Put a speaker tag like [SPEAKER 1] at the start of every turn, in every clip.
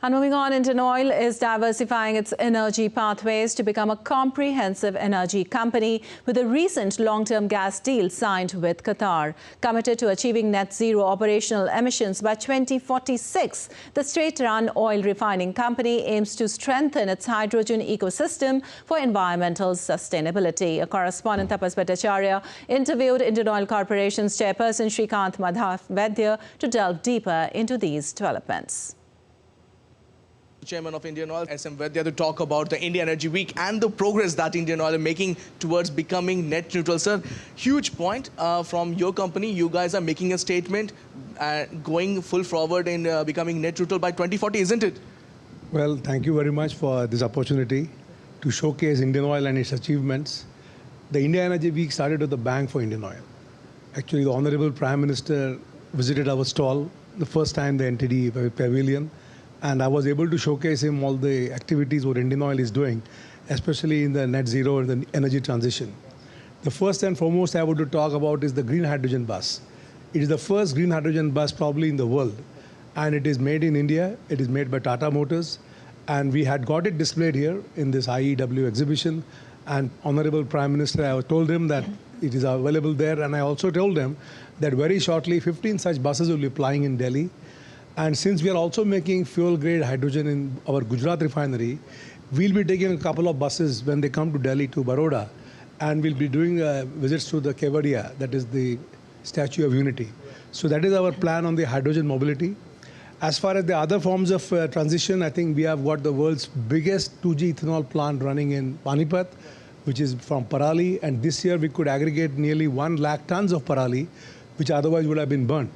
[SPEAKER 1] And moving on, Indian Oil is diversifying its energy pathways to become a comprehensive energy company with a recent long-term gas deal signed with Qatar. Committed to achieving net zero operational emissions by 2046, the state-run oil refining company aims to strengthen its hydrogen ecosystem for environmental sustainability. A correspondent, Tapas Bhattacharya, interviewed Indian Oil Corporation's Chairperson Shrikant Madhav Vaidya to delve deeper into these developments.
[SPEAKER 2] Chairman of Indian Oil, SM Vaidya, to talk about the India Energy Week and the progress that Indian Oil is making towards becoming net neutral. Sir, huge point from your company. You guys are making a statement going full forward in becoming net neutral by 2040, isn't it?
[SPEAKER 3] Well, thank you very much for this opportunity to showcase Indian Oil and its achievements. The India Energy Week started with a bang for Indian Oil. Actually, the Honorable Prime Minister visited our stall the first time, the NTD Pavilion. And I was able to showcase him all the activities what Indian Oil is doing, especially in the net zero and the energy transition. The first and foremost I want to talk about is the green hydrogen bus. It is the first green hydrogen bus probably in the world. And it is made in India. It is made by Tata Motors. And we had got it displayed here in this IEW exhibition. And Honorable Prime Minister, I told him that it is available there. And I also told him that very shortly 15 such buses will be plying in Delhi. And since we are also making fuel-grade hydrogen in our Gujarat refinery, we'll be taking a couple of buses when they come to Delhi to Baroda, and we'll be doing visits to the Kevadia, that is the Statue of Unity. So that is our plan on the hydrogen mobility. As far as the other forms of transition, I think we have got the world's biggest 2G ethanol plant running in Panipat, which is from Parali, and this year we could aggregate nearly 1 lakh tons of Parali, which otherwise would have been burnt.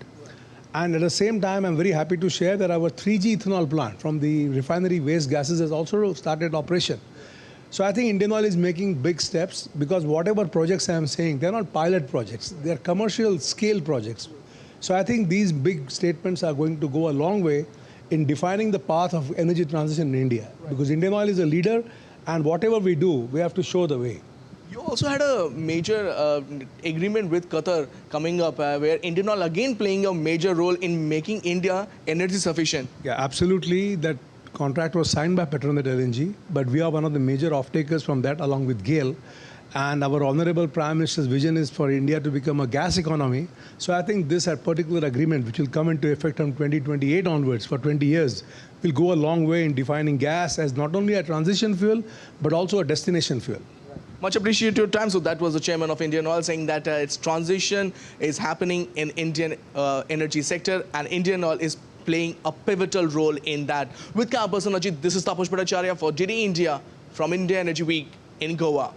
[SPEAKER 3] And at the same time, I'm very happy to share that our 3G ethanol plant from the refinery waste gases has also started operation. So I think Indian Oil is making big steps because whatever projects I'm saying, they're not pilot projects, they're commercial scale projects. So I think these big statements are going to go a long way in defining the path of energy transition in India. Because Indian Oil is a leader, and whatever we do, we have to show the way.
[SPEAKER 2] You also had a major agreement with Qatar coming up where Indian Oil again playing a major role in making India energy sufficient.
[SPEAKER 3] Yeah, absolutely. That contract was signed by Petronet LNG, but we are one of the major off-takers from that along with GAIL. And our Honorable Prime Minister's vision is for India to become a gas economy. So I think this particular agreement, which will come into effect from 2028 onwards for 20 years, will go a long way in defining gas as not only a transition fuel, but also a destination fuel.
[SPEAKER 2] Much appreciate your time. So that was the chairman of Indian Oil saying that its transition is happening in Indian energy sector, and Indian Oil is playing a pivotal role in that. With Chairperson Ajit, this is Tapas Bhattacharya for DD India from India Energy Week in Goa.